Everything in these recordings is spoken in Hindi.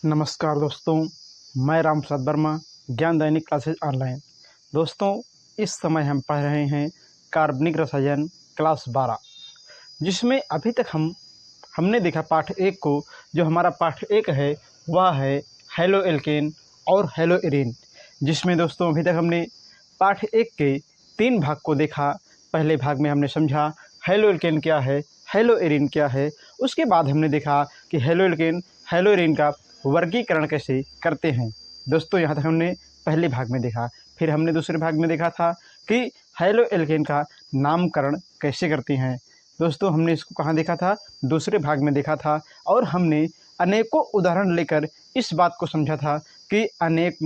नमस्कार दोस्तों, मैं राम प्रसाद वर्मा, ज्ञान दैनिक क्लासेज ऑनलाइन। दोस्तों, इस समय हम पढ़ रहे हैं कार्बनिक रसायन क्लास 12, जिसमें अभी तक हमने देखा पाठ 1 को। जो हमारा पाठ 1 है वह है हेलो एल्केन और हेलो एरीन, जिसमें दोस्तों अभी तक हमने पाठ 1 के 3 भाग को देखा। पहले भाग में हमने समझा हेलो एल्केन क्या है, हेलो एरीन क्या है। उसके बाद हमने देखा कि हेलो एल्केन हेलो एरीन का वर्गीकरण कैसे करते हैं। दोस्तों, यहाँ तक हमने पहले भाग में देखा। फिर हमने दूसरे भाग में देखा था कि हेलो एल्केन का नामकरण कैसे करते हैं। दोस्तों, हमने इसको कहाँ देखा था? दूसरे भाग में देखा था। और हमने अनेकों उदाहरण लेकर इस बात को समझा था कि अनेक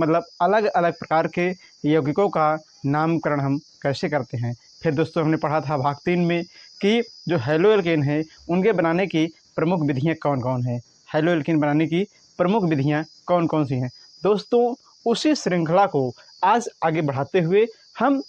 अलग अलग प्रकार के यौगिकों का नामकरण हम कैसे करते हैं। फिर दोस्तों हमने पढ़ा था भाग 3 में कि जो हेलो एल्केन है उनके बनाने की प्रमुख विधियाँ कौन कौन हैं। हेलो एल्केन बनाने की प्रमुख विधियाँ कौन कौन सी हैं। दोस्तों, उसी श्रृंखला को आज आगे बढ़ाते हुए हम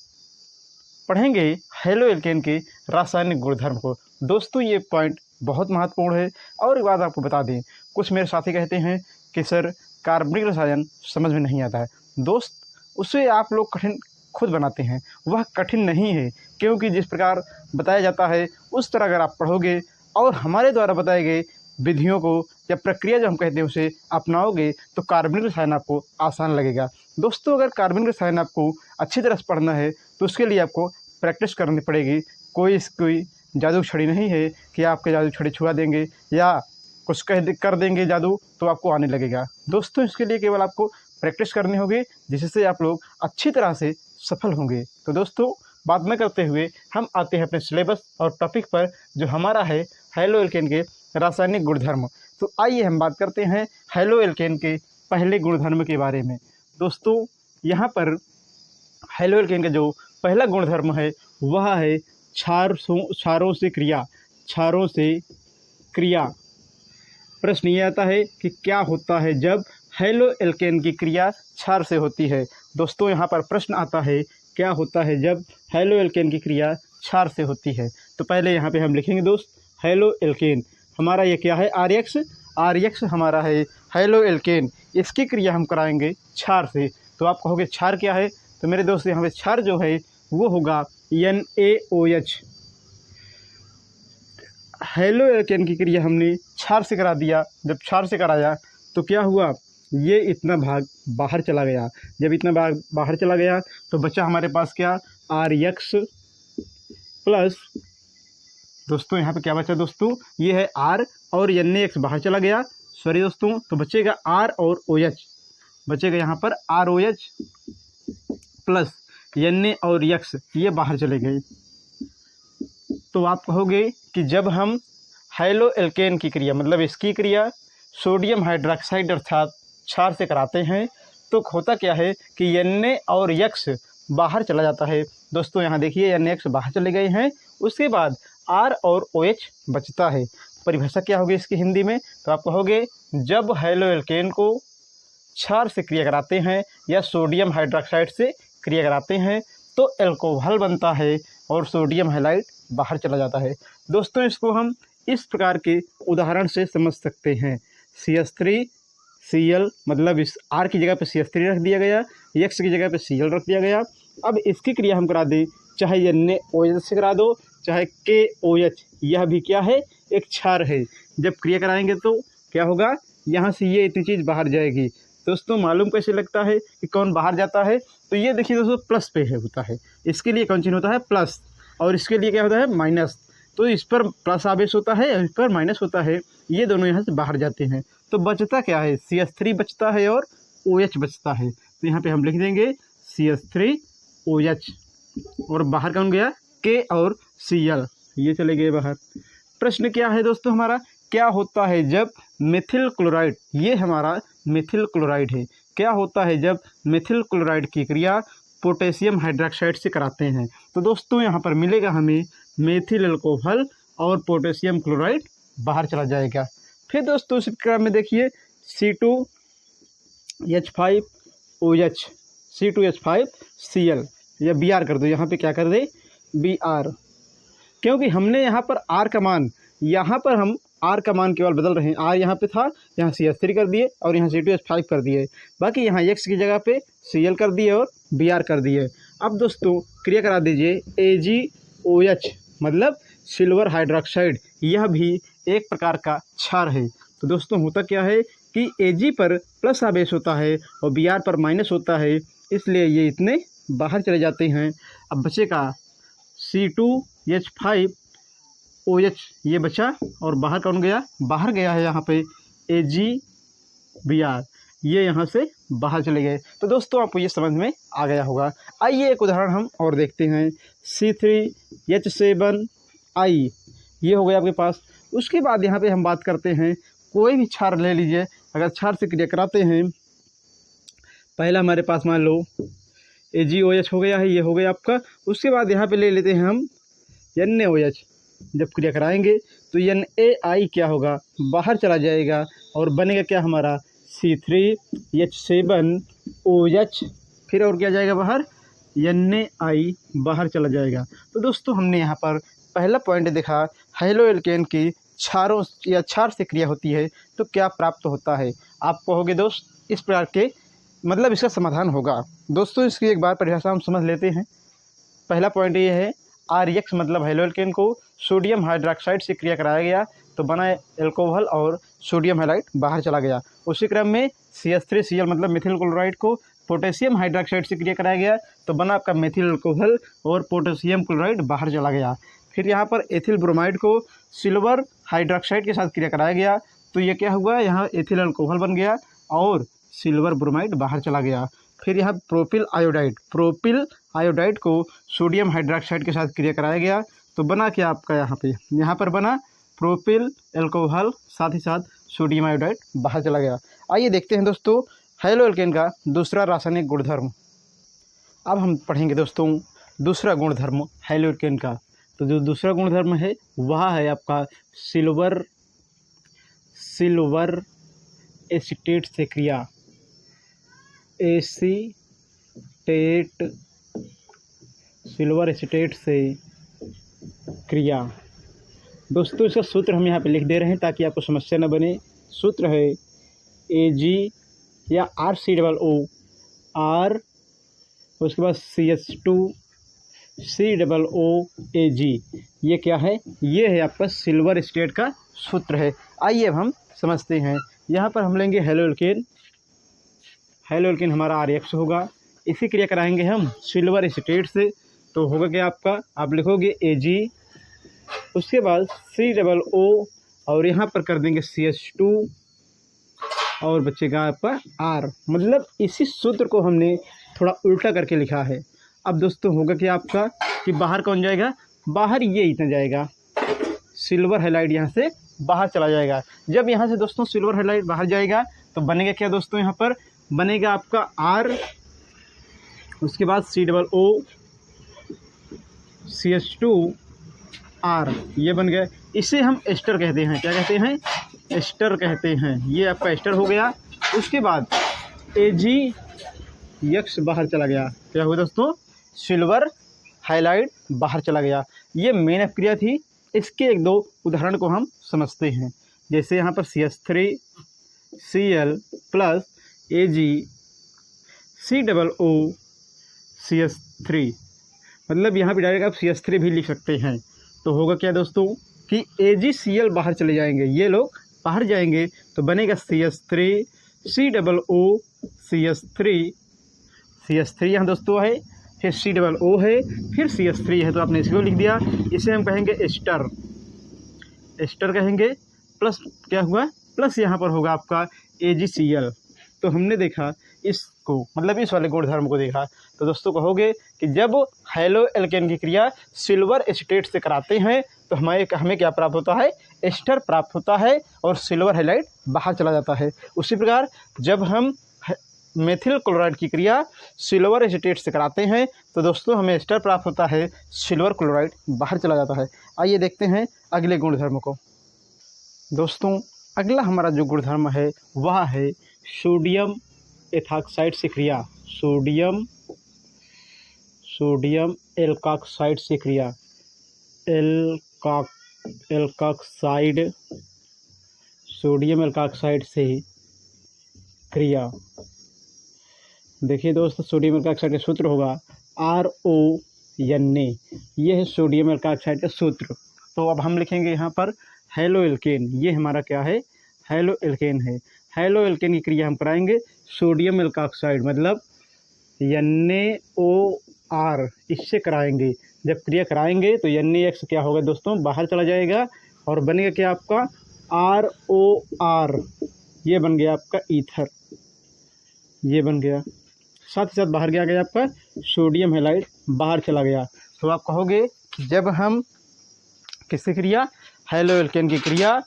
पढ़ेंगे हेलो एल्केन के रासायनिक गुणधर्म को। दोस्तों, ये पॉइंट बहुत महत्वपूर्ण है। और एक बात आपको बता दें, कुछ मेरे साथी कहते हैं कि सर कार्बनिक रसायन समझ में नहीं आता है। दोस्त, उसे आप लोग कठिन खुद बनाते हैं, वह कठिन नहीं है। क्योंकि जिस प्रकार बताया जाता है उस तरह अगर आप पढ़ोगे और हमारे द्वारा बताए गए विधियों को या प्रक्रिया जो हम कहते हैं उसे अपनाओगे तो कार्बनिक रसायन आपको आसान लगेगा। दोस्तों, अगर कार्बनिक रसायन आपको अच्छी तरह से पढ़ना है तो उसके लिए आपको प्रैक्टिस करनी पड़ेगी। कोई जादू छड़ी नहीं है कि आपके जादू छड़ी छुआ देंगे या कुछ कर देंगे जादू तो आपको आने लगेगा। दोस्तों, इसके लिए केवल आपको प्रैक्टिस करनी होगी, जिससे आप लोग अच्छी तरह से सफल होंगे। तो दोस्तों, बात न करते हुए हम आते हैं अपने सिलेबस और टॉपिक पर, जो हमारा है हेलो एल्केन के रासायनिक गुणधर्म। तो आइए हम बात करते हैं हेलो एल्केन के पहले गुणधर्म के बारे में। दोस्तों, यहाँ पर हेलो एल्केन का जो पहला गुणधर्म है वह है क्षारों से क्रिया। क्षारों से क्रिया। प्रश्न ये आता है कि क्या होता है जब हेलो एल्केन की क्रिया क्षार से होती है। दोस्तों, यहाँ पर प्रश्न आता है क्या होता है जब हेलो एल्केन की क्रिया क्षार से होती है। तो पहले यहाँ पे हम लिखेंगे दोस्त, हेलो एल्केन हमारा ये क्या है? आर एक्स हमारा है हेलो एल्केन। इसकी क्रिया हम कराएंगे क्षार से। तो आप कहोगे क्षार क्या है? तो मेरे दोस्त, यहाँ पे क्षार जो है वो होगा NaOH। हेलो एल्केन की क्रिया हमने क्षार से करा दिया। जब क्षार से कराया तो क्या हुआ? ये इतना भाग बाहर चला गया। जब इतना भाग बाहर चला गया तो बचा हमारे पास क्या? RX plus. दोस्तों, यहाँ पे क्या बचा दोस्तों? ये है R और NaX बाहर चला गया। सॉरी दोस्तों, तो बचेगा R और OH। बचेगा यहाँ पर ROH प्लस Na और X, ये बाहर चले गए। तो आप कहोगे कि जब हम हेलो एल्केन की क्रिया इसकी क्रिया सोडियम हाइड्रोक्साइड अर्थात क्षार से कराते हैं तो होता क्या है कि Na और X बाहर चला जाता है। दोस्तों, यहाँ देखिए NaX बाहर चले गए हैं। उसके बाद R और OH बचता है। परिभाषा क्या होगी इसकी हिंदी में? तो आप कहोगे जब हेलो एल्केन को क्षार से क्रिया कराते हैं या सोडियम हाइड्रोक्साइड से क्रिया कराते हैं तो एल्कोहल बनता है और सोडियम हैलाइड बाहर चला जाता है। दोस्तों, इसको हम इस प्रकार के उदाहरण से समझ सकते हैं। CH3Cl इस R की जगह पे CH3 रख दिया गया, X की जगह पे Cl रख दिया गया। अब इसकी क्रिया हम करा दें, चाहे NaOH से करा दो चाहे KOH, यह भी क्या है? एक क्षार है। जब क्रिया कराएंगे तो क्या होगा? यहाँ से ये इतनी चीज़ बाहर जाएगी। दोस्तों, मालूम कैसे लगता है कि कौन बाहर जाता है? तो ये देखिए दोस्तों, प्लस पे है होता है। इसके लिए कौन चिन्ह होता है? प्लस। और इसके लिए क्या होता है? माइनस। तो इस पर प्लस आवेश होता है और इस पर माइनस होता है। ये दोनों यहाँ से बाहर जाते हैं। तो बचता क्या है? CH3 बचता है और OH बचता है। तो यहाँ पे हम लिख देंगे CH3OH और बाहर कौन गया? K और Cl, ये चले गए बाहर। प्रश्न क्या है दोस्तों हमारा? क्या होता है जब मेथिल क्लोराइड, ये हमारा मेथिल क्लोराइड है, क्या होता है जब मेथिल क्लोराइड की क्रिया पोटेशियम हाइड्रोक्साइड से कराते हैं? तो दोस्तों, यहाँ पर मिलेगा हमें मेथिल अल्कोहल और पोटेशियम क्लोराइड बाहर चला जाएगा। फिर दोस्तों इस क्रम में देखिए C2H5OH, C2H5Cl या Br कर दो। यहाँ पे क्या कर दे? Br, क्योंकि हमने यहाँ पर R का मान यहाँ पर हम आर का मान केवल बदल रहे हैं। आर यहाँ पे था, यहाँ CH3 कर दिए और यहाँ C2H5 कर दिए। बाकी यहाँ X की जगह पे Cl कर दिए और Br कर दिए। अब दोस्तों क्रिया करा दीजिए AgOH मतलब सिल्वर हाइड्रोक्साइड। यह भी एक प्रकार का क्षार है। तो दोस्तों होता क्या है कि Ag पर प्लस आवेश होता है और Br पर माइनस होता है, इसलिए ये इतने बाहर चले जाते हैं। अब बचेगा C2H5OH, ये बचा और बाहर कौन गया? बाहर गया है यहाँ पे AgBr, ये यहाँ से बाहर चले गए। तो दोस्तों आपको ये समझ में आ गया होगा। आइए एक उदाहरण हम और देखते हैं। C3H7I ये हो गया आपके पास। उसके बाद यहाँ पे हम बात करते हैं, कोई भी क्षार ले लीजिए। अगर क्षार से क्रिया कराते हैं, पहला हमारे पास मान लो AgOH हो गया है, ये हो गया आपका। उसके बाद यहाँ पे ले लेते हैं हम NaOH। जब क्रिया कराएंगे तो NaI क्या होगा? बाहर चला जाएगा और बनेगा क्या हमारा? C3H7OH। फिर और क्या जाएगा बाहर? NaI बाहर चला जाएगा। तो दोस्तों हमने यहाँ पर पहला पॉइंट देखा, हेलो एल्केन की क्षारों या क्षार से क्रिया होती है तो क्या प्राप्त होता है। आप कहोगे दोस्त इस प्रकार के मतलब इसका समाधान होगा। दोस्तों इसकी एक बार परिभाषा हम समझ लेते हैं। पहला पॉइंट ये है, RX मतलब हेलो एल्केन को सोडियम हाइड्रोक्साइड से क्रिया कराया गया तो बना एल्कोहल और सोडियम हैलाइड बाहर चला गया। उसी क्रम में CH3Cl मतलब मिथिल क्लोराइड को पोटेशियम हाइड्रोक्साइड से क्रिया कराया गया तो बना आपका मेथिल अल्कोहल और पोटेशियम क्लोराइड बाहर चला गया। फिर यहाँ पर एथिल ब्रोमाइड को सिल्वर हाइड्रोक्साइड के साथ क्रिया कराया गया तो ये क्या हुआ? यहाँ एथिल अल्कोहल बन गया और सिल्वर ब्रोमाइड बाहर चला गया। फिर यहाँ प्रोपिल आयोडाइड को सोडियम हाइड्रोक्साइड के साथ क्रिया कराया गया तो बना क्या आपका? यहाँ पर बना प्रोपिल अल्कोहल, साथ ही साथ सोडियम आयोडाइड बाहर चला गया। आइए देखते हैं दोस्तों हेलो एल्केन का दूसरा रासायनिक गुणधर्म। अब हम पढ़ेंगे दोस्तों दूसरा गुणधर्म हेलो एल्केन का। तो जो दूसरा गुणधर्म है वह है आपका सिल्वर एसीटेट से क्रिया। सिल्वर एसीटेट से क्रिया। दोस्तों इसका सूत्र हम यहाँ पे लिख दे रहे हैं ताकि आपको समस्या न बने। सूत्र है Ag या RCOO R, उसके बाद CH2COOAG। ये क्या है? ये है आपका सिल्वर एसीटेट का सूत्र है। आइए अब हम समझते हैं। यहाँ पर हम लेंगे हेलो एल्केन हमारा RX होगा। इसी क्रिया कराएंगे हम सिल्वर एसीटेट से तो होगा क्या आपका? आप लिखोगे Ag, उसके बाद COO और यहाँ पर कर देंगे CH2 और बचेगा आपका R। मतलब इसी सूत्र को हमने थोड़ा उल्टा करके लिखा है। अब दोस्तों होगा क्या आपका कि बाहर कौन जाएगा? बाहर ये इतना जाएगा, सिल्वर हैलाइड यहाँ से बाहर चला जाएगा। जब यहाँ से दोस्तों सिल्वर हैलाइड बाहर जाएगा तो बनेगा क्या दोस्तों? यहाँ पर बनेगा आपका R, उसके बाद COO CH2R, ये बन गया। इसे हम एस्टर कहते हैं। क्या कहते हैं? एस्टर कहते हैं। ये आपका एस्टर हो गया। उसके बाद AgX बाहर चला गया। क्या हुआ दोस्तों? सिल्वर हाइलाइड बाहर चला गया। ये मेन क्रिया थी। इसके एक दो उदाहरण को हम समझते हैं। जैसे यहाँ पर CH3Cl प्लस AgCOO मतलब यहाँ पे डायरेक्ट आप CH3 भी लिख सकते हैं। तो होगा क्या दोस्तों कि AgCl बाहर चले जाएंगे, ये लोग बाहर जाएंगे तो बनेगा CH3COO CH3 यहाँ दोस्तों है, फिर COO है, फिर CH3 है तो आपने इसको लिख दिया। इसे हम कहेंगे एस्टर कहेंगे। प्लस क्या हुआ? प्लस यहाँ पर होगा आपका AgCl। तो हमने देखा इसको, मतलब इस वाले गुणधर्म को देखा। तो दोस्तों कहोगे कि जब हेलो एल्केन की क्रिया सिल्वर एसीटेट से कराते हैं तो हमें क्या प्राप्त होता है? एस्टर प्राप्त होता है और सिल्वर हैलाइड बाहर चला जाता है। उसी प्रकार जब हम मेथिल क्लोराइड की क्रिया सिल्वर एसीटेट से कराते हैं तो दोस्तों हमें एस्टर प्राप्त होता है, सिल्वर क्लोराइड बाहर चला जाता है। आइए देखते हैं अगले गुणधर्म को। दोस्तों अगला हमारा जो गुणधर्म है वह है सोडियम एथॉक्साइड से क्रिया। सोडियम एल्कॉक्साइड से क्रिया। एल्कॉक्साइड सोडियम एल्काक्साइड से क्रिया। देखिए दोस्तों, सोडियम एल्काक्साइड का सूत्र होगा RONA। ये है सोडियम एल्काक्साइड का सूत्र। तो अब हम लिखेंगे यहाँ पर हेलो एल्केन। ये हमारा क्या है? हेलो एल्केन है। हेलो एल्केन की क्रिया हम कराएंगे सोडियम एल्काक्साइड मतलब NaOR, इससे कराएंगे। जब क्रिया कराएंगे तो NaX क्या होगा दोस्तों? बाहर चला जाएगा और बनेगा क्या आपका? ROR। ये बन गया आपका ईथर, ये बन गया। साथ ही साथ बाहर क्या गया आपका? सोडियम हैलाइड बाहर चला गया। तो आप कहोगे कि जब हम किसकी क्रिया? हेलो एल्केन की क्रिया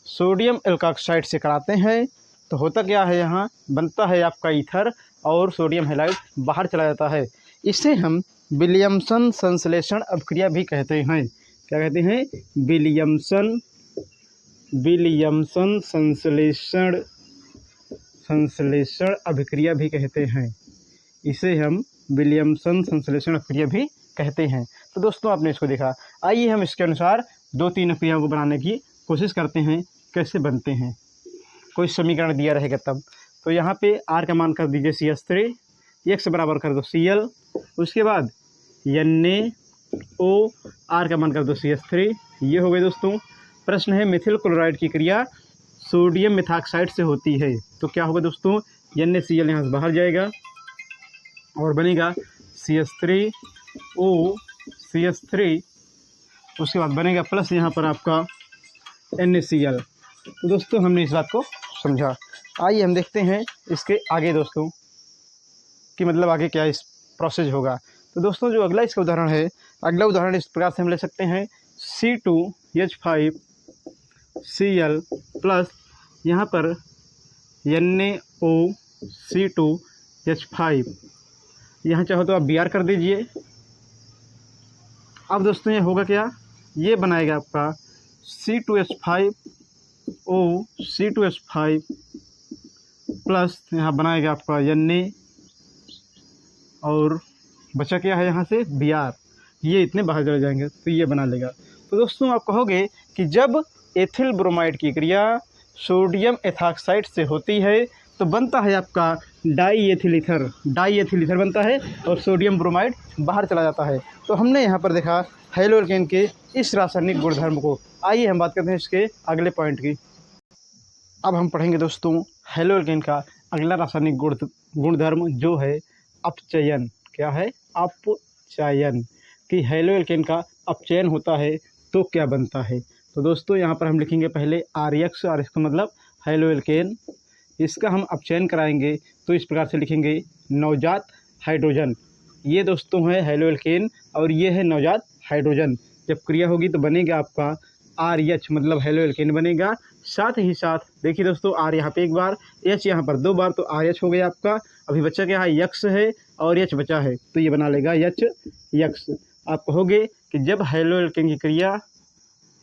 सोडियम एल्काक्साइड से कराते हैं तो होता क्या है? यहाँ बनता है आपका ईथर और सोडियम हैलाइड बाहर चला जाता है। इसे हम विलियमसन संश्लेषण अभिक्रिया भी कहते हैं। क्या कहते हैं? विलियमसन संश्लेषण अभिक्रिया भी कहते हैं। इसे हम विलियमसन संश्लेषण अभिक्रिया भी कहते हैं। तो दोस्तों आपने इसको देखा। आइए हम इसके अनुसार 2-3 अभिक्रियाओं को बनाने की कोशिश करते हैं। कैसे बनते हैं? कोई समीकरण दिया रहेगा तब। तो यहाँ पे R का मान कर दीजिए CH3, X बराबर कर दो Cl, उसके बाद NaOR का मान कर दो CH3। ये हो गए दोस्तों। प्रश्न है मिथिल क्लोराइड की क्रिया सोडियम मेथॉक्साइड से होती है तो क्या होगा दोस्तों? NaCl यहाँ से बाहर जाएगा और बनेगा CH3O, उसके बाद बनेगा प्लस यहाँ पर आपका NaCl। तो दोस्तों हमने इस बात को समझा। आइए हम देखते हैं इसके आगे दोस्तों कि मतलब आगे क्या इस प्रोसेस होगा। तो दोस्तों जो अगला इसका उदाहरण है, अगला उदाहरण इस प्रकार से हम ले सकते हैं C2H5Cl प्लस यहाँ पर NaOC2H5। यहाँ चाहो तो आप Br कर दीजिए। अब दोस्तों ये होगा क्या? ये बनाएगा आपका C2H5O प्लस यहाँ बनाएगा आपका Na और बचा क्या है यहाँ से? Br। ये इतने बाहर चले जाएंगे तो ये बना लेगा। तो दोस्तों आप कहोगे कि जब एथिल ब्रोमाइड की क्रिया सोडियम एथॉक्साइड से होती है तो बनता है आपका डाईएथिल ईथर बनता है और सोडियम ब्रोमाइड बाहर चला जाता है। तो हमने यहाँ पर देखा हेलो एल्केन के इस रासायनिक गुणधर्म को। आइए हम बात करते हैं इसके अगले पॉइंट की। अब हम पढ़ेंगे दोस्तों हेलो एल्केन का अगला रासायनिक गुणधर्म जो है अपचयन। क्या है? अपचयन। कि हेलो एल्केन का अपचयन होता है तो क्या बनता है? तो दोस्तों यहाँ पर हम लिखेंगे पहले RX, और इसका मतलब हेलो एल्केन। इसका हम अपचयन कराएंगे तो इस प्रकार से लिखेंगे नवजात हाइड्रोजन। ये दोस्तों है हेलो एल्केन और ये है नवजात हाइड्रोजन। जब क्रिया होगी तो बनेगा आपका RH मतलब हेलो एल्केन बनेगा। साथ ही साथ देखिए दोस्तों R यहाँ पे एक बार, H यहाँ पर 2 बार, तो RH हो गया आपका। अभी बच्चा क्या है? X है और H बचा है तो ये बना लेगा HX। आप कहोगे कि जब हेलो एल्केन की क्रिया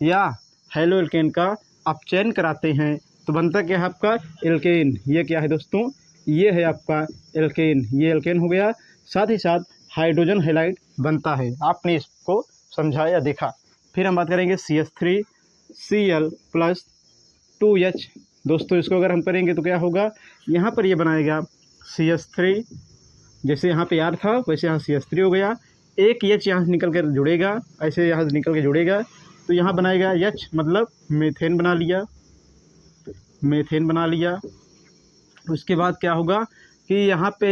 या हेलो एल्केन का अपचयन कराते हैं तो बनता क्या है आपका? एल्केन। ये क्या है दोस्तों? ये है आपका एल्केन। ये एल्केन हो गया। साथ ही साथ हाइड्रोजन हैलाइड बनता है। आपने इसको समझा या देखा। फिर हम बात करेंगे CH3Cl प्लस 2H। दोस्तों इसको अगर हम करेंगे तो क्या होगा? यहाँ पर ये बनाएगा CH3, जैसे यहाँ पे R था वैसे यहाँ CH3 हो गया। एक H यहाँ से निकल कर जुड़ेगा, ऐसे यहाँ से निकल के जुड़ेगा तो यहाँ बनाएगा H मतलब मीथेन बना लिया। उसके बाद क्या होगा कि यहाँ पे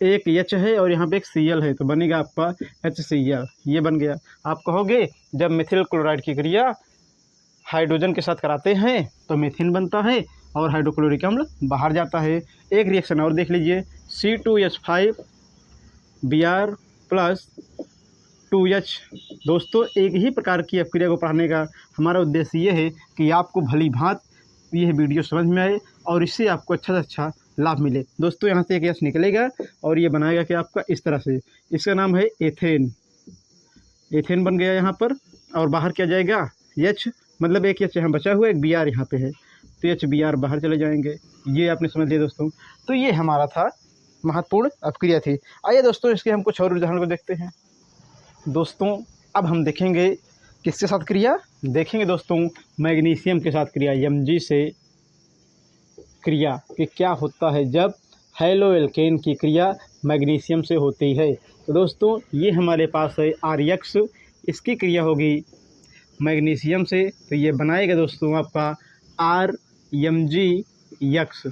एक H है और यहाँ पे एक Cl है तो बनेगा आपका HCl। ये बन गया। आप कहोगे जब मिथिल क्लोराइड की क्रिया हाइड्रोजन के साथ कराते हैं तो मीथेन बनता है और हाइड्रोक्लोरिक अम्ल बाहर जाता है। एक रिएक्शन और देख लीजिए C2H5Br प्लस 2H। दोस्तों एक ही प्रकार की अपक्रिया को पढ़ाने का हमारा उद्देश्य ये है कि आपको भली भांति यह वीडियो समझ में आए और इससे आपको अच्छा से अच्छा लाभ मिले। दोस्तों यहाँ से एक H निकलेगा और ये बनाएगा कि आपका इस तरह से, इसका नाम है एथेन। एथेन बन गया यहाँ पर और बाहर क्या जाएगा? H मतलब एक H यहाँ बचा हुआ, एक Br यहाँ पे है तो HBr बाहर चले जाएंगे। ये आपने समझ लिया दोस्तों। तो ये हमारा था महत्वपूर्ण अपक्रिया थी। आइए दोस्तों इसके हम कुछ और उदाहरण को देखते हैं। दोस्तों अब हम देखेंगे किसके साथ क्रिया? देखेंगे दोस्तों मैग्नीशियम के साथ क्रिया Mg से क्रिया कि क्या होता है जब हेलो एल्केन की क्रिया मैग्नीशियम से होती है। तो दोस्तों ये हमारे पास है RX, इसकी क्रिया होगी मैग्नीशियम से, तो ये बनाएगा दोस्तों आपका RMgX।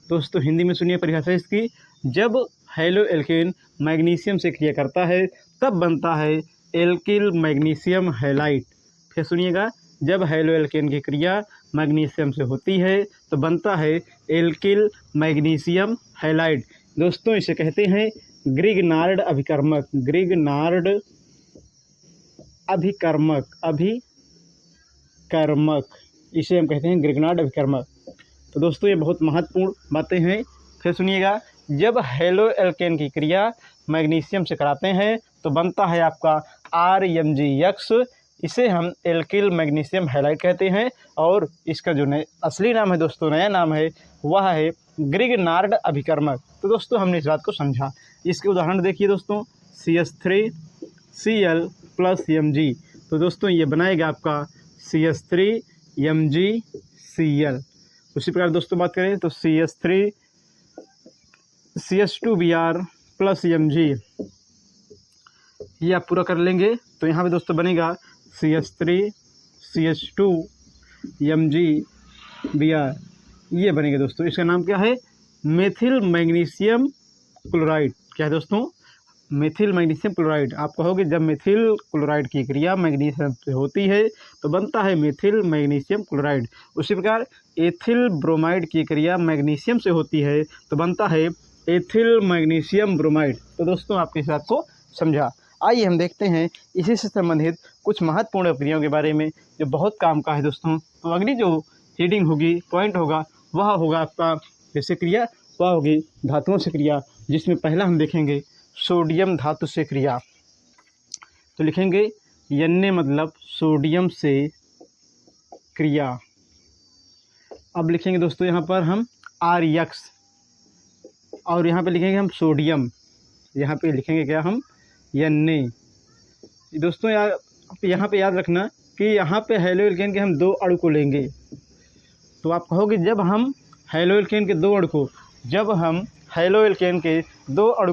दोस्तों हिंदी में सुनिए परिभाषा इसकी, जब हेलो एल्केन मैग्नीशियम से क्रिया करता है तब बनता है एल्किल मैग्नीशियम हैलाइड। फिर सुनिएगा, जब हेलो एल्केन की क्रिया मैग्नीशियम से होती है तो बनता है एल्किल मैग्नीशियम हैलाइड। दोस्तों इसे कहते हैं ग्रिगनार्ड अभिकर्मक, ग्रिगनार्ड अभिकर्मक, इसे हम कहते हैं ग्रिगनार्ड अभिकर्मक। तो दोस्तों ये बहुत महत्वपूर्ण बातें हैं। फिर सुनिएगा, जब हेलो एल्केन की क्रिया मैग्नीशियम से कराते हैं तो बनता है आपका RMgX, इसे हम एल्किल मैग्नीशियम हैलाइड कहते हैं। और इसका जो असली नाम है दोस्तों, नया नाम है, वह है ग्रिगनार्ड अभिकर्मक। तो दोस्तों हमने इस बात को समझा। इसके उदाहरण देखिए दोस्तों, CH3Cl + Mg। तो दोस्तों ये बनाएगा आपका CH3MgCl। उसी प्रकार दोस्तों बात करें तो CH2Br + Mg, ये आप पूरा कर लेंगे तो यहाँ पे दोस्तों बनेगा CH3CH2MgBr, ये बनेगा दोस्तों। इसका नाम क्या है? Methyl magnesium chloride. क्या है दोस्तों? Methyl magnesium chloride. आप कहोगे जब मेथिल क्लोराइड की क्रिया मैग्नीशियम से होती है तो बनता है मेथिल मैग्नीशियम क्लोराइड। उसी प्रकार एथिल ब्रोमाइड की क्रिया मैग्नीशियम से होती है तो बनता है एथिल मैग्नीशियम ब्रोमाइड। तो दोस्तों आपके साथ को समझा। आइए हम देखते हैं इसी से संबंधित कुछ महत्वपूर्ण क्रियाओं के बारे में जो बहुत काम का है दोस्तों। तो अगली जो हीडिंग होगी, पॉइंट होगा, वह होगा आपका जैसे क्रिया, वह होगी धातुओं से क्रिया, जिसमें पहला हम देखेंगे सोडियम धातु से क्रिया। तो लिखेंगे Na मतलब सोडियम से क्रिया। अब लिखेंगे दोस्तों यहाँ पर हम RX, और यहाँ पे लिखेंगे हम सोडियम, यहाँ पे लिखेंगे क्या हम Na। दोस्तों यहाँ पे याद रखना कि यहाँ पे हेलो एल्केन के हम दो अणु को लेंगे। तो आप कहोगे जब हम हेलो एल्केन के दो अणु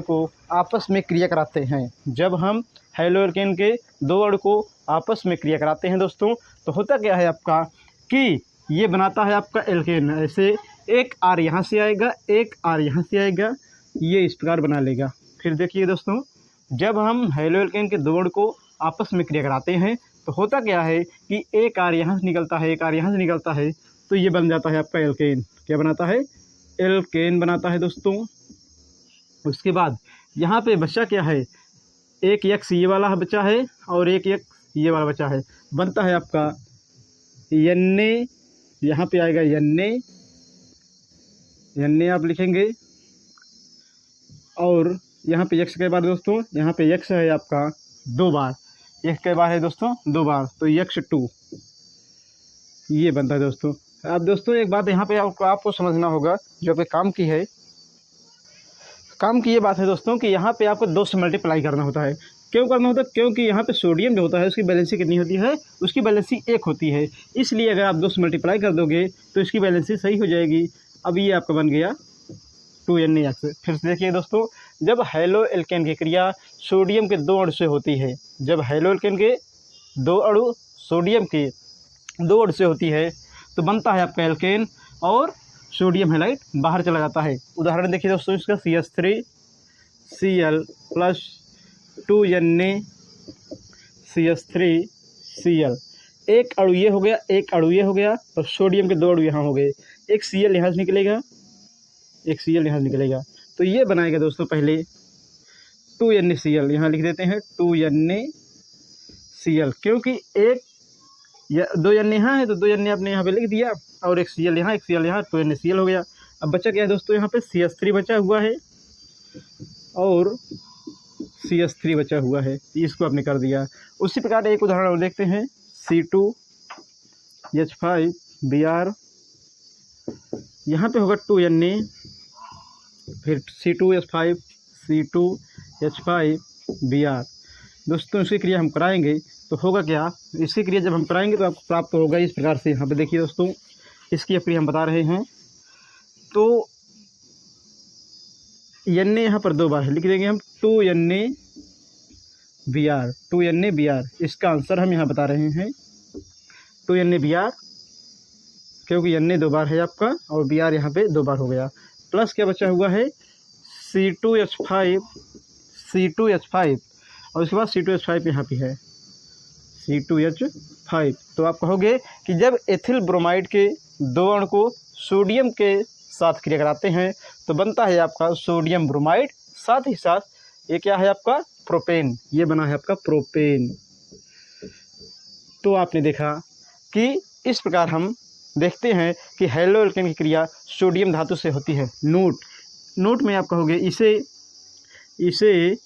को आपस में क्रिया कराते हैं, जब हम हेलो एल्केन के दो अणु को आपस में क्रिया कराते हैं दोस्तों, तो होता क्या है आपका कि ये बनाता है आपका एल्केन। ऐसे एक R यहाँ से आएगा, एक R यहाँ से आएगा, ये इस प्रकार बना लेगा। फिर देखिए दोस्तों, जब हम हेलो एल्केन के दो अणु को आपस में क्रिया कराते हैं तो होता क्या है कि एक R यहाँ से निकलता है, एक R यहाँ से निकलता है, तो ये बन जाता है आपका एल्केन। क्या बनाता है? एल्केन बनाता है दोस्तों। उसके बाद यहाँ पे बचा क्या है? एक X ये वाला बचा है और एक X ये वाला बचा है, बनता है आपका Na। यहाँ पे आएगा Na आप लिखेंगे, और यहाँ पे X के बाद दोस्तों, यहाँ पे X है आपका दो बार, X के बाद है दोस्तों दो बार, तो X2 ये बनता है दोस्तों। अब दोस्तों एक बात यहाँ पे आपको समझना होगा जो पे काम की है। काम की ये बात है दोस्तों कि यहाँ पे आपको 2 से मल्टीप्लाई करना होता है। क्यों करना होता है? क्योंकि यहाँ पे सोडियम जो होता है उसकी बैलेंसी कितनी होती है? उसकी बैलेंसी 1 होती है। इसलिए अगर आप 2 से मल्टीप्लाई कर दोगे तो इसकी बैलेंसी सही हो जाएगी। अब ये आपका बन गया 2NaX। फिर से देखिए दोस्तों, जब हेलो एल्केन की क्रिया सोडियम के दो अणु से होती है, जब हेलो एल्केन के दो अणु सोडियम के दो अणु से होती है तो बनता है आपका एल्केन और सोडियम हैलाइड बाहर चला जाता है। उदाहरण देखिए दोस्तों इसका CH3Cl + 2Na CH3Cl। एक अणु ये हो गया, एक अणु ये हो गया, और सोडियम के दो अणु यहाँ हो गए। एक Cl यहाँ से निकलेगा, एक Cl यहाँ से निकलेगा, तो ये बनाएगा दोस्तों पहले 2NaCl। यहाँ लिख देते हैं 2NaCl, क्योंकि एक दो Na यहाँ है तो 2Na आपने यहाँ पे लिख दिया, और एक Cl यहाँ, एक Cl यहाँ, 2NaCl हो गया। अब बचा क्या है दोस्तों? यहाँ पे CH3 बचा हुआ है और CH3 बचा हुआ है, इसको आपने कर दिया। उसी प्रकार एक उदाहरण और देखते हैं, C2H5Br, यहाँ पे होगा 2Na, फिर C2H5Br। दोस्तों इसकी क्रिया हम कराएंगे तो होगा क्या, इसकी क्रिया जब हम कराएंगे तो आपको प्राप्त होगा इस प्रकार से। यहाँ पे देखिए दोस्तों, इसकी क्रिया हम बता रहे हैं। तो एन यहाँ पर 2 बार है, लिख देंगे हम 2NaBr, 2NaBr। इसका आंसर हम यहाँ बता रहे हैं 2NaBr, क्योंकि Na 2 बार है आपका और Br यहाँ पे 2 बार हो गया। प्लस क्या बचा हुआ है C2H5, C2H5 और उसके बाद C2H5 यहाँ पे है C2H5। तो आप कहोगे कि जब एथिल ब्रोमाइड के 2 अणु को सोडियम के साथ क्रिया कराते हैं तो बनता है आपका सोडियम ब्रोमाइड, साथ ही साथ ये क्या है आपका प्रोपेन, ये बना है आपका प्रोपेन। तो आपने देखा कि इस प्रकार हम देखते हैं कि हैलो एल्केन की क्रिया सोडियम धातु से होती है। नोट में आप कहोगे इसे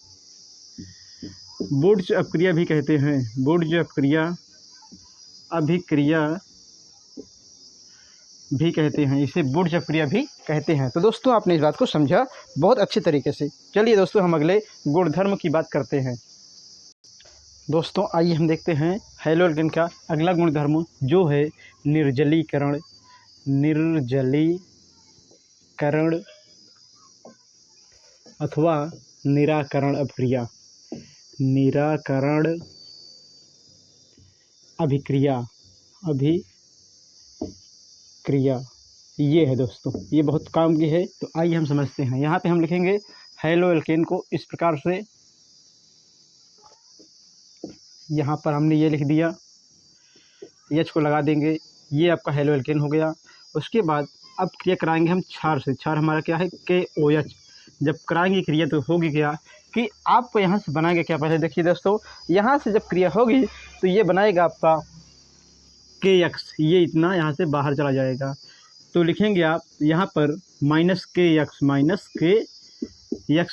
बुर्ज अपक्रिया भी कहते हैं, बुर्ज अभिक्रिया भी कहते हैं, इसे बुर्ज अपक्रिया भी कहते हैं। तो दोस्तों आपने इस बात को समझा बहुत अच्छे तरीके से। चलिए दोस्तों हम अगले गुणधर्म की बात करते हैं। दोस्तों आइए हम देखते हैं हैलो एल्केन का अगला गुणधर्म जो है निर्जलीकरण। निर्जलीकरण अथवा निराकरण अभिक्रिया, निराकरण अभिक्रिया ये है दोस्तों, ये बहुत काम की है। तो आइए हम समझते हैं। यहाँ पे हम लिखेंगे हैलो एल्केन को इस प्रकार से, यहाँ पर हमने ये लिख दिया, H को लगा देंगे, ये आपका हैलो एल्केन हो गया। उसके बाद अब क्रिया कराएंगे हम क्षार से। क्षार हमारा क्या है KOH। जब कराएंगे क्रिया तो होगी क्या कि आपको यहाँ से बनाएंगे क्या, पहले देखिए दोस्तों, यहाँ से जब क्रिया होगी तो ये बनाएगा आपका KX, ये इतना यहाँ से बाहर चला जाएगा। तो लिखेंगे आप यहाँ पर -KX,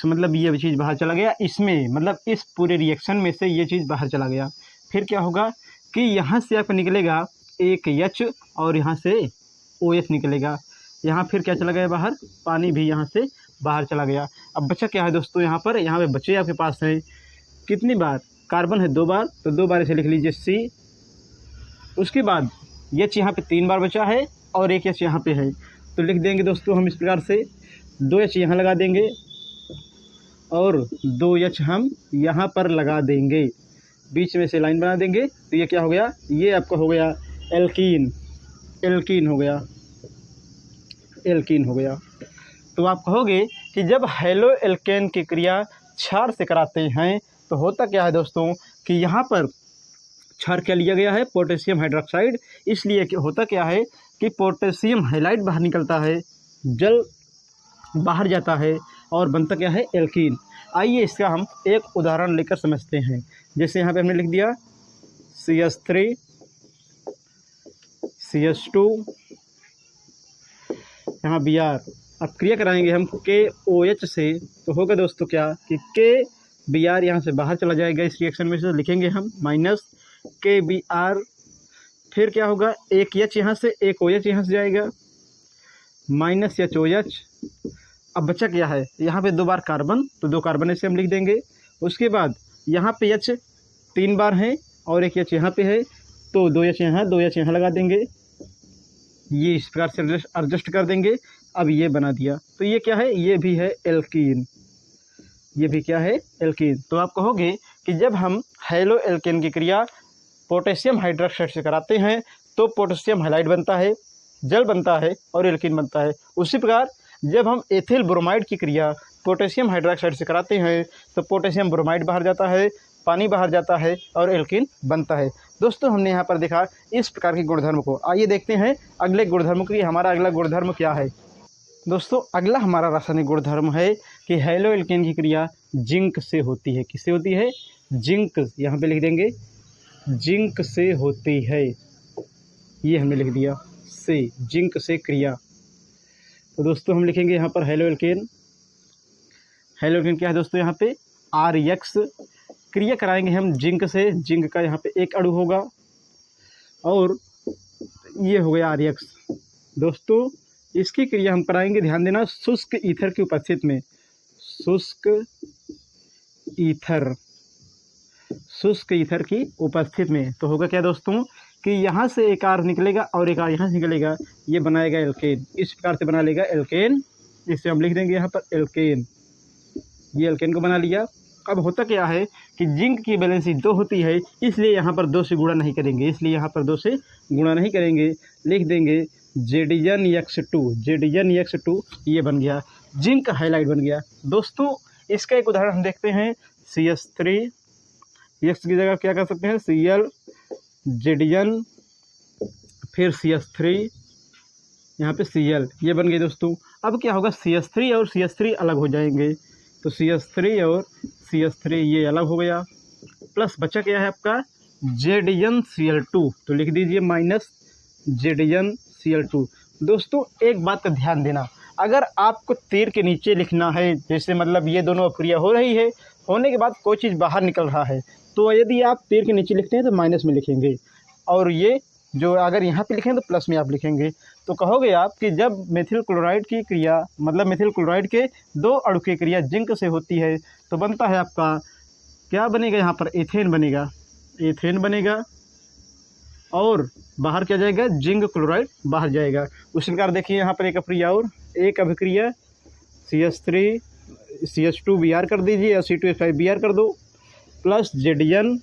मतलब ये चीज़ बाहर चला गया, इसमें मतलब इस पूरे रिएक्शन में से ये चीज़ बाहर चला गया। फिर क्या होगा कि यहाँ से आपको निकलेगा एक H और यहाँ से OH निकलेगा। यहाँ फिर क्या चला गया बाहर, पानी भी यहाँ से बाहर चला गया। अब बचा क्या है दोस्तों, यहाँ पे बचे आपके पास है कितनी बार, कार्बन है 2 बार, तो 2 बार इसे लिख लीजिए C। उसके बाद H यहाँ पे 3 बार बचा है और एक H यहाँ पे है, तो लिख देंगे दोस्तों हम इस प्रकार से 2H यहाँ लगा देंगे और 2H हम यहाँ पर लगा देंगे, बीच में से लाइन बना देंगे। तो ये क्या हो गया, ये आपका हो गया एल्कीन हो गया। तो आप कहोगे कि जब हैलो एल्केन की क्रिया क्षार से कराते हैं तो होता क्या है दोस्तों कि यहाँ पर क्षार क्या लिया गया है, पोटेशियम हाइड्रोक्साइड। इसलिए होता क्या है कि पोटेशियम हाइलाइड बाहर निकलता है, जल बाहर जाता है और बनता क्या है एल्कीन। आइए इसका हम एक उदाहरण लेकर समझते हैं। जैसे यहाँ पे हमने लिख दिया CH3 CH2 यहाँ Br। अब क्रिया कराएंगे हम KOH से, तो होगा दोस्तों क्या कि KBr यहाँ से बाहर चला जाएगा इस रिएक्शन में से, लिखेंगे हम -KBr। फिर क्या होगा, एक H यहाँ से एक OH यहाँ से जाएगा, -HOH। अब बचा क्या है, यहाँ पे 2 बार कार्बन, तो 2 कार्बन ऐसे हम लिख देंगे। उसके बाद यहाँ पे H 3 बार है और एक H यहाँ पे है, तो 2H यहाँ लगा देंगे, ये इस प्रकार से एडजस्ट कर देंगे। अब ये बना दिया, तो ये क्या है, ये भी है एल्कीन, ये भी क्या है एल्कीन। तो आप कहोगे कि जब हम हैलो एल्केन की क्रिया पोटेशियम हाइड्रोक्साइड से कराते हैं तो पोटेशियम हाइलाइड बनता है, जल बनता है और एल्कीन बनता है। उसी प्रकार जब हम एथिल ब्रोमाइड की क्रिया पोटेशियम हाइड्रोक्साइड से कराते हैं तो पोटेशियम ब्रोमाइड बाहर जाता है, पानी बाहर जाता है और एल्कीन बनता है। दोस्तों हमने यहाँ पर देखा इस प्रकार के गुणधर्म को। आइए देखते हैं अगले गुणधर्म की, हमारा अगला गुणधर्म क्या है। दोस्तों अगला हमारा रासायनिक गुणधर्म है कि हैलो एल्केन की क्रिया जिंक से होती है। किससे होती है, जिंक, यहाँ पे लिख देंगे जिंक से होती है, ये हमने लिख दिया से, जिंक से क्रिया। तो दोस्तों हम लिखेंगे यहाँ पर हैलो एल्केन क्या है दोस्तों, यहाँ पे RX। क्रिया कराएंगे हम जिंक से, जिंक का यहाँ पे एक अणु होगा और ये हो गया RX। दोस्तों इसकी क्रिया हम कराएंगे, ध्यान देना, शुष्क ईथर की उपस्थिति में, शुष्क ईथर शुष्क ईथर की उपस्थिति में। तो होगा क्या दोस्तों कि यहाँ से एक R निकलेगा और एक R यहाँ से निकलेगा, ये बनाएगा एल्केन। इस प्रकार से बना लेगा एल्केन। इसे हम लिख देंगे यहाँ पर एल्केन। ये एल्केन को बना लिया। अब होता क्या है कि जिंक की वैलेंसी 2 होती है, इसलिए यहाँ पर 2 से गुणा नहीं करेंगे, इसलिए यहाँ पर 2 से गुणा नहीं करेंगे, लिख देंगे Zn(X2), Zn(X2), ये बन गया, जिंक हाइलाइट बन गया। दोस्तों इसका एक उदाहरण हम देखते हैं, CH3, X की जगह क्या कर सकते हैं, Cl, Zn, फिर CH3, यहाँ पे Cl, ये बन गए दोस्तों। अब क्या होगा, CH3 और CH3 अलग हो जाएंगे, तो CH3 और CH3 ये अलग हो गया, प्लस बचा क्या है आपका ZnCl2, तो लिख दीजिए माइनस ZnCl2। दोस्तों एक बात का ध्यान देना, अगर आपको तीर के नीचे लिखना है, जैसे मतलब ये दोनों अक्रिया हो रही है, होने के बाद कोई चीज़ बाहर निकल रहा है, तो यदि आप तीर के नीचे लिखते हैं तो माइनस में लिखेंगे, और ये जो अगर यहाँ पे लिखें तो प्लस में आप लिखेंगे। तो कहोगे आप कि जब मेथिल क्लोराइड की क्रिया, मतलब मेथिल क्लोराइड के 2 अणु की क्रिया जिंक से होती है, तो बनता है आपका क्या बनेगा, यहाँ पर एथेन बनेगा, एथेन बनेगा, और बाहर क्या जाएगा, जिंक क्लोराइड बाहर जाएगा। उसी प्रकार देखिए यहाँ पर एक अभिक्रिया और एक अभिक्रिया CH3 CH2Br कर दीजिए या C2H5Br कर दो, प्लस Zn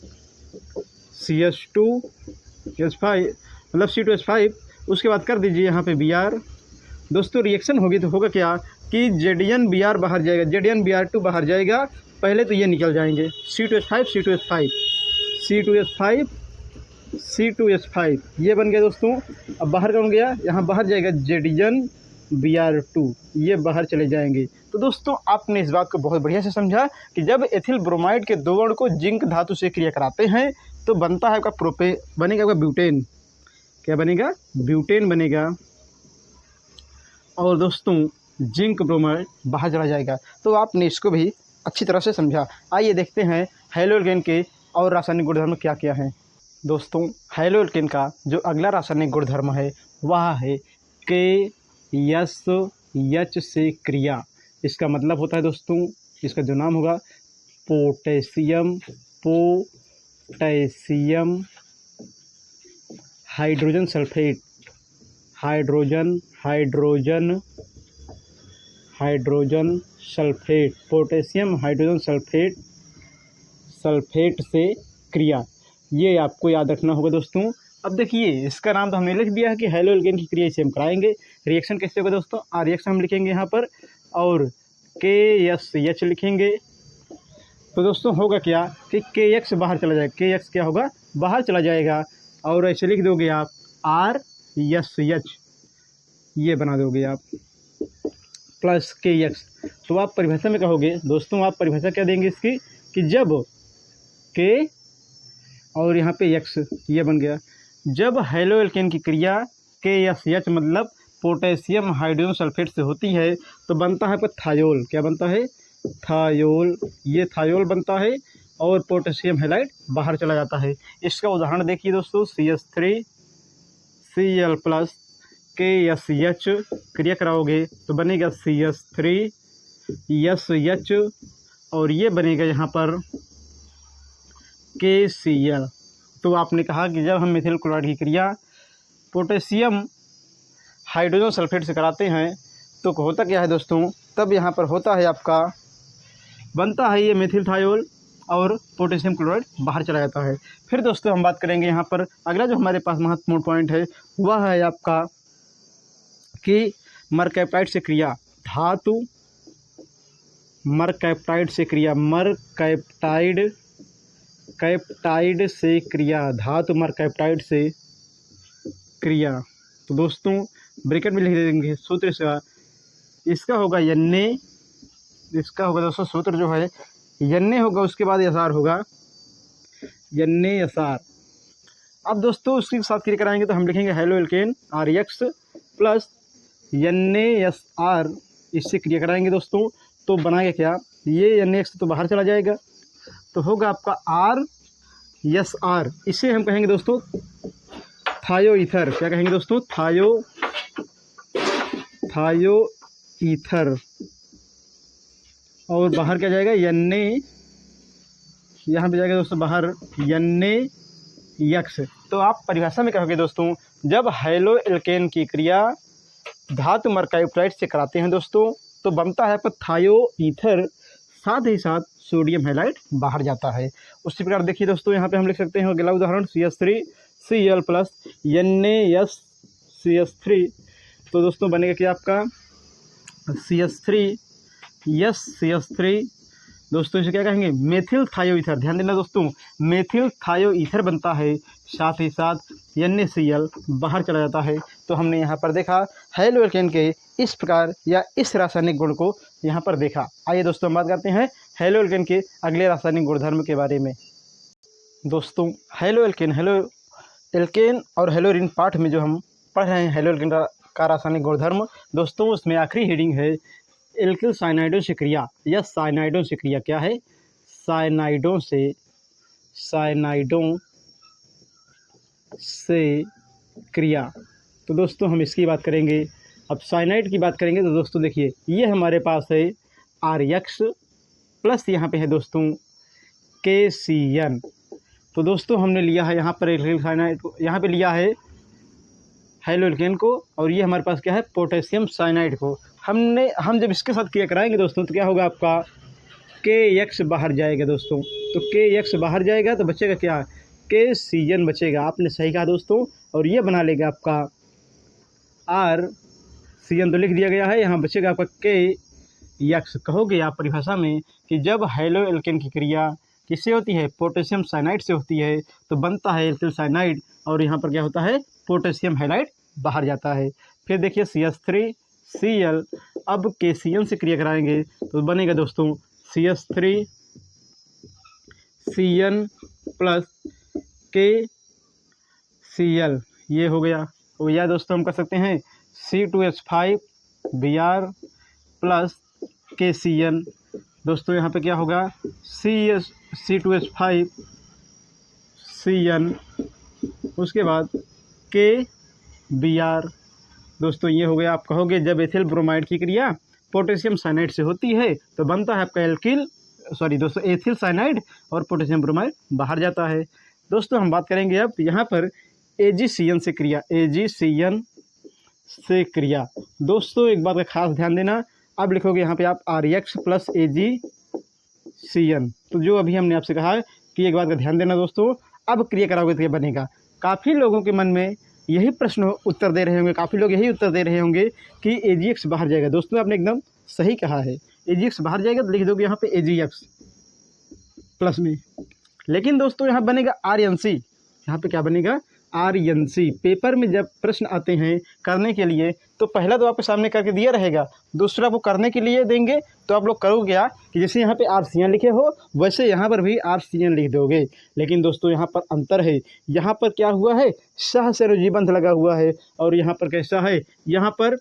CH2H5 मतलब C2H5, उसके बाद कर दीजिए यहाँ पे Br। दोस्तों रिएक्शन होगी तो होगा क्या कि ZnBr बाहर जाएगा, ZnBr2 बाहर जाएगा, पहले तो ये निकल जाएंगे, C2H5 C2H5 C2H5 C2H5, ये बन गया दोस्तों। अब बाहर कौन गया, यहाँ बाहर जाएगा ZnBr2, ये बाहर चले जाएंगे। तो दोस्तों आपने इस बात को बहुत बढ़िया से समझा कि जब एथिल ब्रोमाइड के 2 अणु को जिंक धातु से क्रिया कराते हैं तो बनता है आपका बनेगा आपका ब्यूटेन। क्या बनेगा, ब्यूटेन बनेगा, और दोस्तों जिंक ब्रोमाइड बाहर चला जाएगा। तो आपने इसको भी अच्छी तरह से समझा। आइए देखते हैं हैलोएल्केन के और रासायनिक गुणधर्म क्या क्या हैं। दोस्तों हैलोएल्केन का जो अगला रासायनिक गुणधर्म है वह है KSH से क्रिया। इसका मतलब होता है दोस्तों, इसका जो नाम होगा potassium hydrogen sulphate, hydrogen sulphate, potassium hydrogen sulphate से क्रिया, ये आपको याद रखना होगा दोस्तों। अब देखिए इसका नाम तो हमने लिख दिया है कि हैलोएल्केन की क्रिया इसे हम कराएंगे। रिएक्शन कैसे होगा दोस्तों, रिएक्शन हम लिखेंगे यहाँ पर और KSH लिखेंगे। तो दोस्तों होगा क्या कि KX बाहर चला जाएगा, KX क्या होगा, बाहर चला जाएगा, और ऐसे लिख दोगे आप RSH, ये बना दोगे आप, प्लस KX। तो आप परिभाषा में कहोगे दोस्तों, आप परिभाषा क्या देंगे इसकी कि जब K और यहाँ पे X, ये बन गया, जब हैलोएल्केन की क्रिया KSH मतलब पोटेशियम हाइड्रोजन सल्फेट से होती है तो बनता है आपका थायोल। क्या बनता है, थायोल, ये थायोल बनता है, और पोटेशियम हैलाइड बाहर चला जाता है। इसका उदाहरण देखिए दोस्तों, CH3 Cl प्लस KSH क्रिया कराओगे तो बनेगा CH3SH, और ये बनेगा यहाँ पर KCl। तो आपने कहा कि जब हम मेथिल क्लोराइड की क्रिया पोटेशियम हाइड्रोजन सल्फेट से कराते हैं तो होता क्या है दोस्तों, तब यहाँ पर होता है आपका, बनता है ये मेथिल थायोल, और पोटेशियम क्लोराइड बाहर चला जाता है। फिर दोस्तों हम बात करेंगे यहाँ पर अगला जो हमारे पास महत्वपूर्ण पॉइंट है वह है आपका कि मरकैप्टाइड से क्रिया, धातु मरकैप्टाइड से क्रिया, कैप्टाइड से क्रिया, धातु मरकैप्टाइड से क्रिया। तो दोस्तों ब्रैकेट में लिख देंगे सूत्र इसका होगा Na, इसका होगा दोस्तों सूत्र जो है Na होगा, उसके बाद SR होगा, NaSR। अब दोस्तों उसके साथ क्रिया कराएंगे तो हम लिखेंगे हैलोएल्केन RX प्लस NaSR, इससे क्रिया कराएंगे दोस्तों तो बनाएगा क्या, ये NaX तो बाहर चला जाएगा, तो होगा आपका RSR। इसे हम कहेंगे दोस्तों थायो ईथर। क्या कहेंगे दोस्तों, थायो ईथर, और बाहर क्या जाएगा, यहाँ पे जाएगा दोस्तों बाहर NaX। तो आप परिभाषा में कहोगे दोस्तों, जब हैलो एल्केन की क्रिया धातु मर्काइप्राइड से कराते हैं दोस्तों तो बनता है पर थायो ईथर, साथ ही साथ सोडियम हैलाइड बाहर जाता है। उसी प्रकार देखिए दोस्तों, यहाँ पे हम लिख सकते हैं अगला उदाहरण CH3Cl प्लस NaSCH3। तो दोस्तों बनेगा क्या आपका CH3 दोस्तों इसे क्या कहेंगे, मेथिल थायोईथर। ध्यान देना दोस्तों, मेथिल थायोईथर बनता है, साथ ही साथ NaCl बाहर चला जाता है। तो हमने यहाँ पर देखा हैलो एल्केन के इस प्रकार या इस रासायनिक गुण को यहाँ पर देखा। आइए दोस्तों हम बात करते हैं हैलो एल्केन के अगले रासायनिक गुणधर्म के बारे में। दोस्तों हैलो एल्केन और हेलोरिन पाठ में जो हम पढ़ रहे हैं हैलो एल्केन का रासायनिक गुणधर्म दोस्तों, उसमें आखिरी हेडिंग है एल्किल साइनाइडों से क्रिया या साइनाइडों से क्रिया। क्या है, साइनाइडों से क्रिया। तो दोस्तों हम इसकी बात करेंगे। अब साइनाइड की बात करेंगे तो दोस्तों देखिए, ये हमारे पास है RX प्लस यहाँ पे है दोस्तों KCN। तो दोस्तों हमने लिया है यहाँ पर एल्किल साइनाइड को, यहाँ पे लिया है हैलो एल्केन को, और ये हमारे पास क्या है पोटेशियम साइनाइड को। हम जब इसके साथ क्रिया कराएंगे दोस्तों तो क्या होगा, आपका KX बाहर जाएगा दोस्तों। तो KX बाहर जाएगा तो बचेगा क्या, KCN बचेगा। आपने सही कहा दोस्तों, और ये बना लेगा आपका RCN तो लिख दिया गया है, यहाँ बचेगा आपका KX। कहोगे आप परिभाषा में कि जब हैलो एल्केन की क्रिया किससे होती है, पोटेशियम साइनाइड से होती है, तो बनता है एल्किल साइनाइड, और यहाँ पर क्या होता है पोटेशियम हैलाइड बाहर जाता है। फिर देखिए CH3Cl, अब KCN से क्रिया कराएंगे तो बनेगा दोस्तों CH3Cn प्लस KCl। ये हो गया। तो या दोस्तों हम कर सकते हैं C2H5Br प्लस KCN। दोस्तों यहाँ पे क्या होगा C2H5Cn, उसके बाद KBr। दोस्तों ये हो गया। आप कहोगे जब एथिल ब्रोमाइड की क्रिया पोटेशियम साइनाइड से होती है तो बनता है आपका एथिल साइनाइड, और पोटेशियम ब्रोमाइड बाहर जाता है। दोस्तों हम बात करेंगे अब यहाँ पर AgCN से क्रिया, AgCN से क्रिया। दोस्तों एक बात का खास ध्यान देना, अब लिखोगे यहाँ पे आप RX प्लस AgCN। तो जो अभी हमने आपसे कहा है कि एक बात का ध्यान देना दोस्तों, अब क्रिया कराओगे तो ये बनेगा। काफ़ी लोगों के मन में यही प्रश्न उत्तर दे रहे होंगे, काफ़ी लोग यही उत्तर दे रहे होंगे कि AgX बाहर जाएगा। दोस्तों आपने एकदम सही कहा है, AgX बाहर जाएगा तो लिख दोगे यहाँ पे AgX प्लस में, लेकिन दोस्तों यहाँ बनेगा RNC। यहाँ पे क्या बनेगा RNC। पेपर में जब प्रश्न आते हैं करने के लिए तो पहला तो आपके सामने करके दिया रहेगा, दूसरा वो करने के लिए देंगे तो आप लोग करोगे क्या कि जैसे यहाँ पे RCN लिखे हो वैसे यहाँ पर भी RCN लिख दोगे। लेकिन दोस्तों यहाँ पर अंतर है, यहाँ पर क्या हुआ है सह सरोजी बंध लगा हुआ है, और यहाँ पर कैसा है, यहाँ पर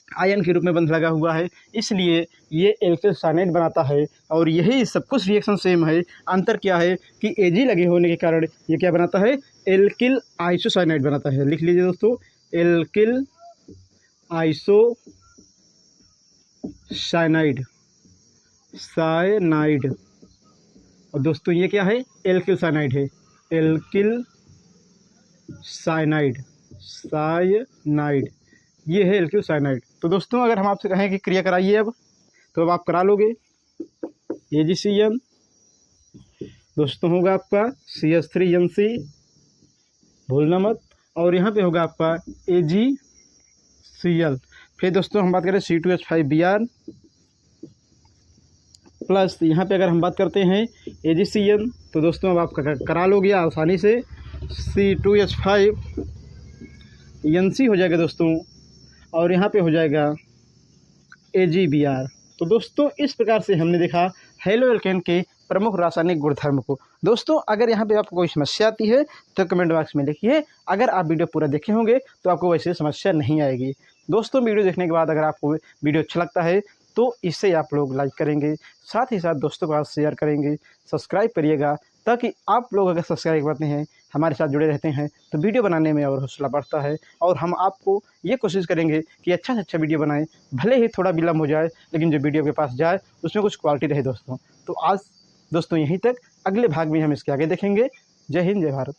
आयन के रूप में बंध लगा हुआ है, इसलिए ये एल्किल साइनाइड बनाता है। और यही सब कुछ रिएक्शन सेम है, अंतर क्या है कि Ag लगे होने के कारण ये क्या बनाता है एल्किल आइसोसाइनाइड बनाता है। लिख लीजिए दोस्तों एल्किल आइसोसाइनाइड और दोस्तों ये क्या है एल्किल साइनाइड है, एल्किल साइनाइड ये है एल्किल साइनाइड। तो दोस्तों अगर हम आपसे कहें कि क्रिया कराइए अब, तो अब आप करा लोगे। AgCN दोस्तों होगा आपका CH3NC, भूलना मत, और यहाँ पे होगा आपका AgCl। फिर दोस्तों हम बात करें C2H5Br प्लस यहाँ पे अगर हम बात करते हैं AgCN तो दोस्तों अब आप करा लोगे आसानी से, C2H5NC हो जाएगा दोस्तों, और यहाँ पे हो जाएगा AgBr। तो दोस्तों इस प्रकार से हमने देखा हैलो एल्केन के प्रमुख रासायनिक गुणधर्म को। दोस्तों अगर यहाँ पे आपको कोई समस्या आती है तो कमेंट बॉक्स में लिखिए, अगर आप वीडियो पूरा देखे होंगे तो आपको वैसे समस्या नहीं आएगी। दोस्तों वीडियो देखने के बाद अगर आपको वीडियो अच्छा लगता है तो इससे आप लोग लाइक करेंगे, साथ ही साथ दोस्तों के साथ शेयर करेंगे, सब्सक्राइब करिएगा, ताकि आप लोग अगर सब्सक्राइब करते हैं हमारे साथ जुड़े रहते हैं तो वीडियो बनाने में और हौसला बढ़ता है, और हम आपको ये कोशिश करेंगे कि अच्छा से अच्छा वीडियो बनाएं, भले ही थोड़ा विलम्ब हो जाए लेकिन जो वीडियो के पास जाए उसमें कुछ क्वालिटी रहे दोस्तों। तो आज दोस्तों यहीं तक, अगले भाग में हम इसके आगे देखेंगे। जय हिंद, जय भारत।